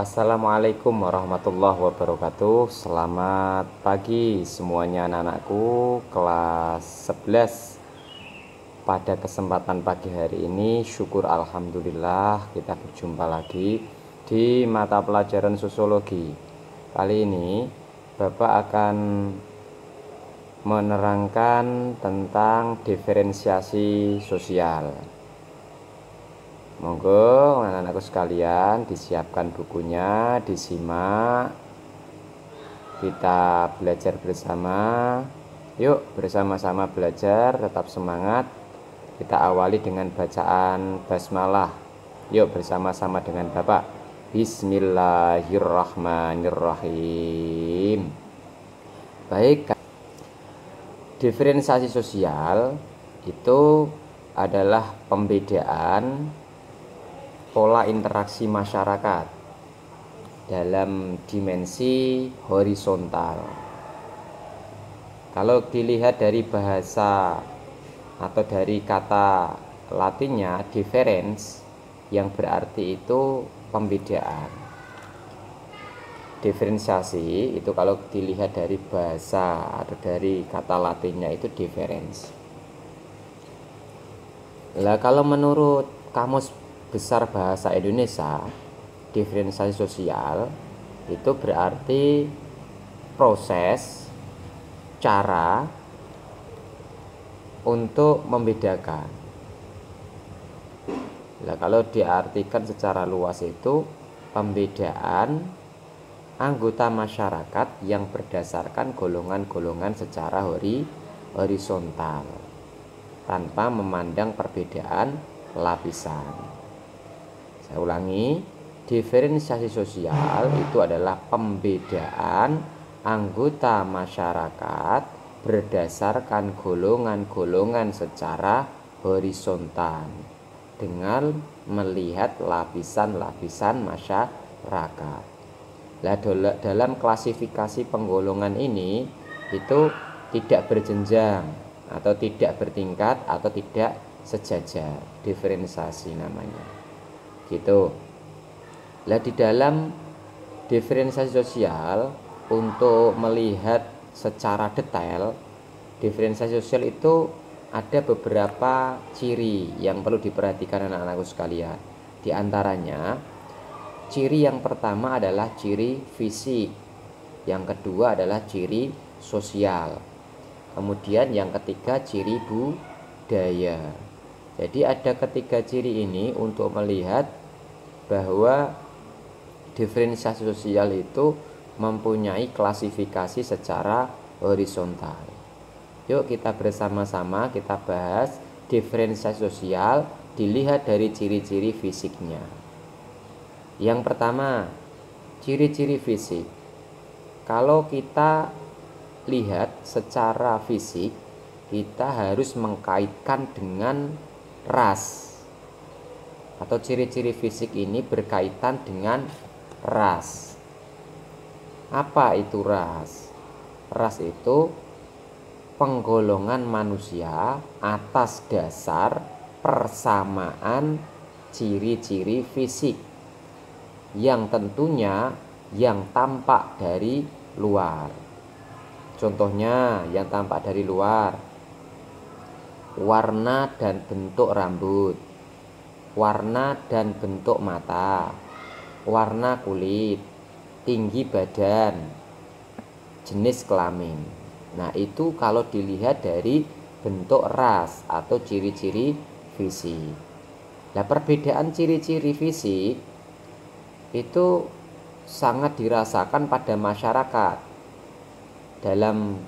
Assalamualaikum warahmatullahi wabarakatuh. Selamat pagi semuanya anak-anakku kelas 11. Pada kesempatan pagi hari ini syukur alhamdulillah kita berjumpa lagi di mata pelajaran sosiologi. Kali ini Bapak akan menerangkan tentang diferensiasi sosial. Monggo anak-anakku sekalian disiapkan bukunya, disimak. Kita belajar bersama. Yuk bersama-sama belajar, tetap semangat. Kita awali dengan bacaan basmalah. Yuk bersama-sama dengan Bapak. Bismillahirrahmanirrahim. Baik, diferensiasi sosial itu adalah pembedaan pola interaksi masyarakat dalam dimensi horizontal. Kalau dilihat dari bahasa atau dari kata Latinnya difference, yang berarti itu pembedaan. Diferensiasi itu kalau dilihat dari bahasa atau dari kata Latinnya itu difference. Lah kalau menurut Kamus Besar Bahasa Indonesia, diferensiasi sosial itu berarti proses, cara untuk membedakan. Nah, kalau diartikan secara luas itu pembedaan anggota masyarakat yang berdasarkan golongan-golongan secara horizontal tanpa memandang perbedaan lapisan. Saya ulangi, diferensiasi sosial itu adalah pembedaan anggota masyarakat berdasarkan golongan-golongan secara horizontal dengan melihat lapisan-lapisan masyarakat. Nah, dalam klasifikasi penggolongan ini itu tidak berjenjang atau tidak bertingkat atau tidak sejajar, diferensiasi namanya. Gitu. Lah di dalam diferensiasi sosial untuk melihat secara detail diferensiasi sosial itu ada beberapa ciri yang perlu diperhatikan anak-anakku sekalian. Di antaranya ciri yang pertama adalah ciri fisik, yang kedua adalah ciri sosial, kemudian yang ketiga ciri budaya. Jadi ada ketiga ciri ini untuk melihat bahwa diferensiasi sosial itu mempunyai klasifikasi secara horizontal. Yuk kita bersama-sama kita bahas diferensiasi sosial dilihat dari ciri-ciri fisiknya. Yang pertama, ciri-ciri fisik. Kalau kita lihat secara fisik, kita harus mengkaitkan dengan ras. Atau ciri-ciri fisik ini berkaitan dengan ras. Apa itu ras? Ras itu penggolongan manusia atas dasar persamaan ciri-ciri fisik yang tentunya yang tampak dari luar. Contohnya yang tampak dari luar, warna dan bentuk rambut, warna dan bentuk mata, warna kulit, tinggi badan, jenis kelamin. Nah, itu kalau dilihat dari bentuk ras atau ciri-ciri fisik. Nah, perbedaan ciri-ciri fisik itu sangat dirasakan pada masyarakat. Dalam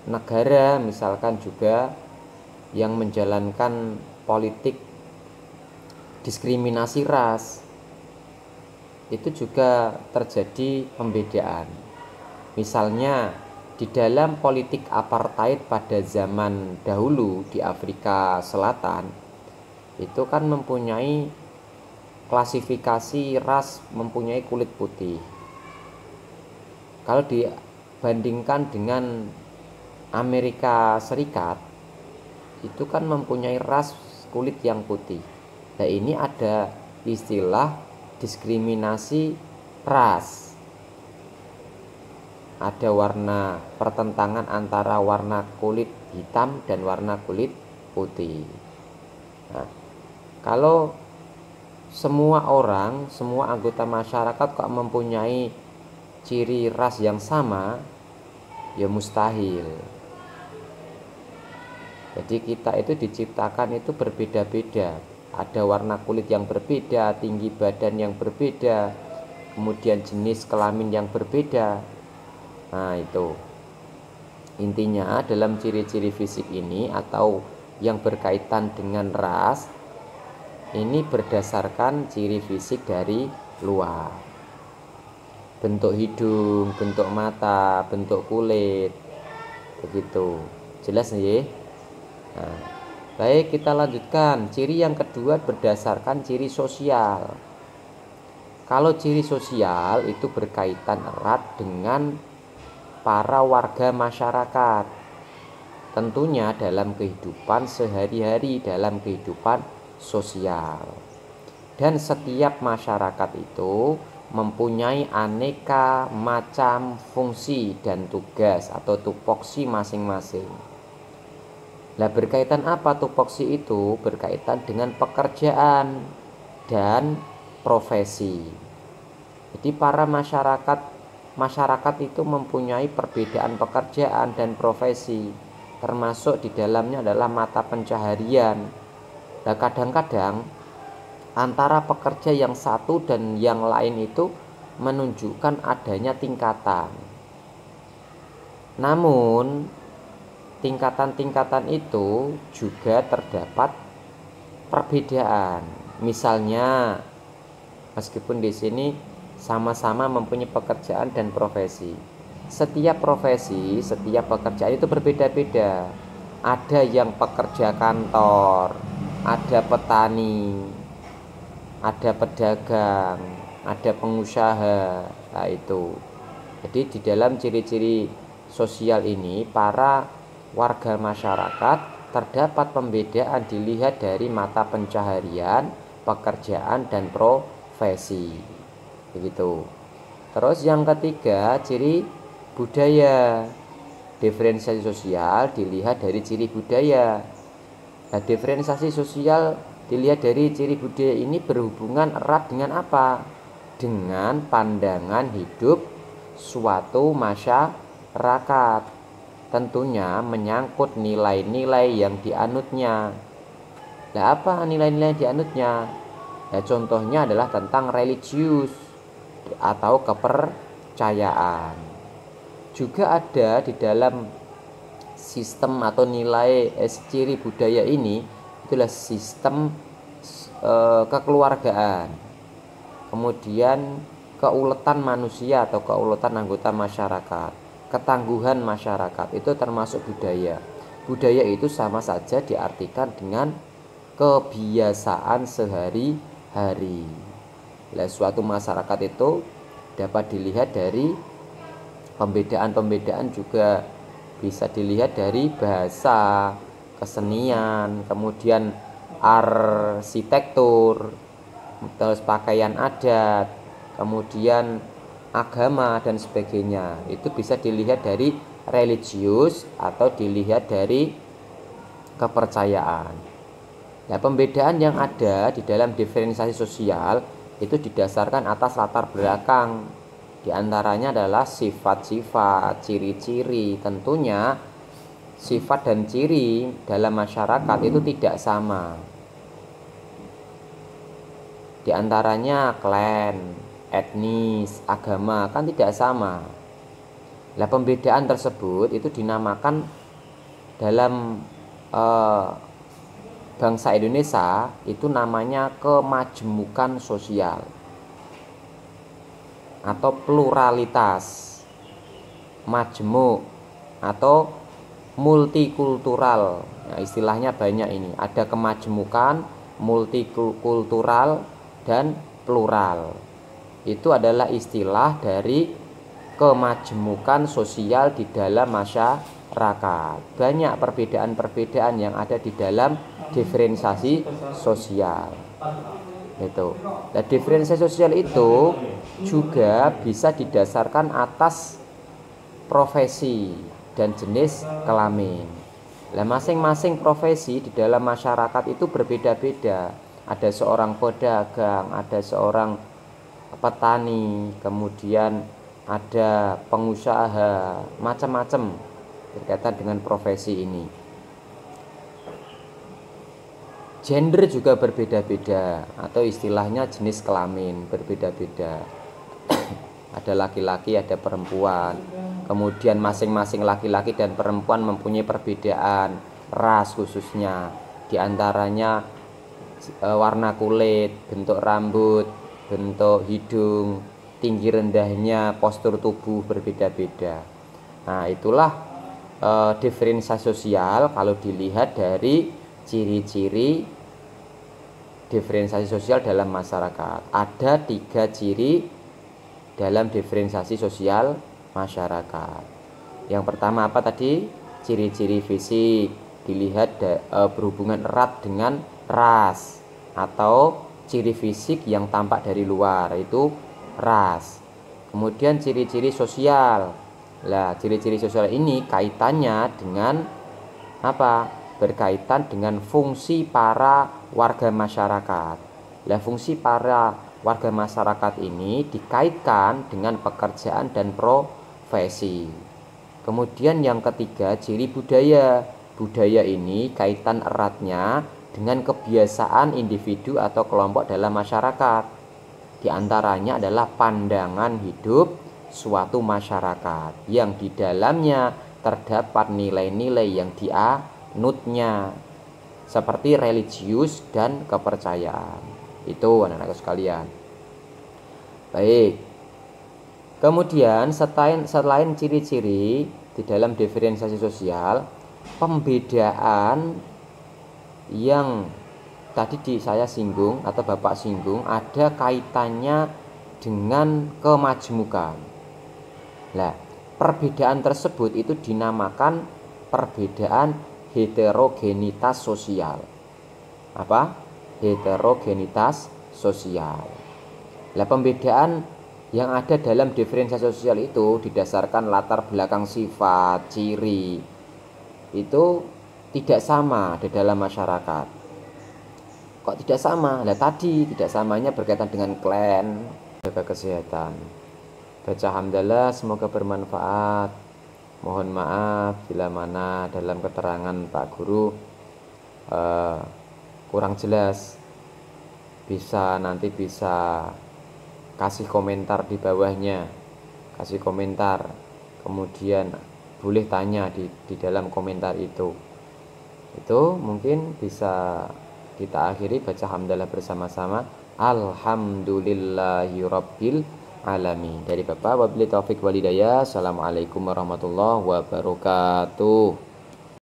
negara misalkan juga yang menjalankan politik diskriminasi ras, itu juga terjadi pembedaan. Misalnya di dalam politik apartheid pada zaman dahulu di Afrika Selatan, itu kan mempunyai klasifikasi ras, mempunyai kulit putih. Kalau dibandingkan dengan Amerika Serikat, itu kan mempunyai ras kulit yang putih. Nah, ini ada istilah diskriminasi ras. Ada warna pertentangan antara warna kulit hitam dan warna kulit putih. Nah, kalau semua orang, semua anggota masyarakat kok mempunyai ciri ras yang sama, ya mustahil. Jadi kita itu diciptakan itu berbeda-beda. Ada warna kulit yang berbeda, tinggi badan yang berbeda, kemudian jenis kelamin yang berbeda. Nah itu intinya dalam ciri-ciri fisik ini atau yang berkaitan dengan ras, ini berdasarkan ciri fisik dari luar. Bentuk hidung, bentuk mata, bentuk kulit, begitu. Jelas nih? Nah, baik, kita lanjutkan. Ciri yang kedua berdasarkan ciri sosial. Kalau ciri sosial itu berkaitan erat dengan para warga masyarakat. Tentunya dalam kehidupan sehari-hari, dalam kehidupan sosial. Dan setiap masyarakat itu mempunyai aneka macam fungsi dan tugas atau tupoksi masing-masing. Nah, berkaitan apa tupoksi itu? Berkaitan dengan pekerjaan dan profesi. Jadi para masyarakat itu mempunyai perbedaan pekerjaan dan profesi, termasuk di dalamnya adalah mata pencaharian. Nah, kadang-kadang antara pekerja yang satu dan yang lain itu menunjukkan adanya tingkatan. Namun tingkatan-tingkatan itu juga terdapat perbedaan. Misalnya, meskipun di sini sama-sama mempunyai pekerjaan dan profesi, setiap profesi, setiap pekerjaan itu berbeda-beda. Ada yang pekerja kantor, ada petani, ada pedagang, ada pengusaha. Nah itu. Jadi di dalam ciri-ciri sosial ini para warga masyarakat terdapat pembedaan dilihat dari mata pencaharian, pekerjaan dan profesi. Begitu. Terus yang ketiga, ciri budaya. Diferensiasi sosial dilihat dari ciri budaya. Nah, diferensiasi sosial dilihat dari ciri budaya ini berhubungan erat dengan apa? Dengan pandangan hidup suatu masyarakat. Tentunya menyangkut nilai-nilai yang dianutnya. Nah, apa nilai-nilai yang dianutnya? Nah, contohnya adalah tentang religius atau kepercayaan. Juga ada di dalam sistem atau nilai ciri budaya ini itulah sistem kekeluargaan, kemudian keuletan manusia atau keuletan anggota masyarakat, ketangguhan masyarakat, itu termasuk budaya. Budaya itu sama saja diartikan dengan kebiasaan sehari-hari. Nah, suatu masyarakat itu dapat dilihat dari pembedaan-pembedaan, juga bisa dilihat dari bahasa, kesenian, kemudian arsitektur, terus pakaian adat, kemudian agama dan sebagainya. Itu bisa dilihat dari religius atau dilihat dari kepercayaan. Nah, pembedaan yang ada di dalam diferensiasi sosial itu didasarkan atas latar belakang. Di antaranya adalah sifat-sifat, ciri-ciri. Tentunya sifat dan ciri dalam masyarakat itu tidak sama. Di antaranya klan, etnis, agama kan tidak sama. Nah, pembedaan tersebut itu dinamakan dalam bangsa Indonesia itu namanya kemajemukan sosial atau pluralitas, majemuk atau multikultural. Nah, istilahnya banyak ini. Ada kemajemukan, multikultural dan plural. Itu adalah istilah dari kemajemukan sosial di dalam masyarakat. Banyak perbedaan-perbedaan yang ada di dalam diferensiasi sosial. Itu. Nah, diferensiasi sosial itu juga bisa didasarkan atas profesi dan jenis kelamin. Nah, masing-masing profesi di dalam masyarakat itu berbeda-beda. Ada seorang pedagang, ada seorang petani, kemudian ada pengusaha, macam-macam berkaitan dengan profesi ini. Gender juga berbeda-beda, atau istilahnya jenis kelamin berbeda-beda. Ada laki-laki, ada perempuan. Kemudian masing-masing laki-laki dan perempuan mempunyai perbedaan ras khususnya. Di antaranya warna kulit, bentuk rambut, bentuk hidung, tinggi rendahnya, postur tubuh berbeda-beda. Nah, itulah diferensiasi sosial kalau dilihat dari ciri-ciri diferensiasi sosial dalam masyarakat. Ada 3 ciri dalam diferensiasi sosial masyarakat. Yang pertama apa tadi? Ciri-ciri fisik, dilihat berhubungan erat dengan ras atau ciri fisik yang tampak dari luar, itu ras. Kemudian ciri-ciri sosial. Nah, ciri-ciri sosial ini kaitannya dengan apa? Berkaitan dengan fungsi para warga masyarakat. Nah, fungsi para warga masyarakat ini dikaitkan dengan pekerjaan dan profesi. Kemudian yang ketiga, ciri budaya. Budaya ini kaitan eratnya dengan kebiasaan individu atau kelompok dalam masyarakat. Di antaranya adalah pandangan hidup suatu masyarakat yang di dalamnya terdapat nilai-nilai yang dianutnya, seperti religius dan kepercayaan. Itu anak-anak sekalian. Baik. Kemudian selain ciri-ciri di dalam diferensiasi sosial, pembedaan yang tadi saya singgung atau Bapak singgung ada kaitannya dengan kemajmukan. Nah, perbedaan tersebut itu dinamakan perbedaan heterogenitas sosial. Apa? Heterogenitas sosial. Nah, pembedaan yang ada dalam diferensiasi sosial itu didasarkan latar belakang sifat, ciri. Itu tidak sama di dalam masyarakat. Kok tidak sama? Nah, tadi tidak samanya berkaitan dengan klan, jaga kesehatan. Baca hamdalah, semoga bermanfaat. Mohon maaf bila mana dalam keterangan Pak Guru kurang jelas. Nanti bisa kasih komentar di bawahnya, kasih komentar, kemudian boleh tanya di dalam komentar itu mungkin bisa kita akhiri baca hamdalah bersama-sama. Alhamdulillahirabbil alamin. Dari Bapak, wabillahi taufik walhidayah. Assalamualaikum warahmatullahi wabarakatuh.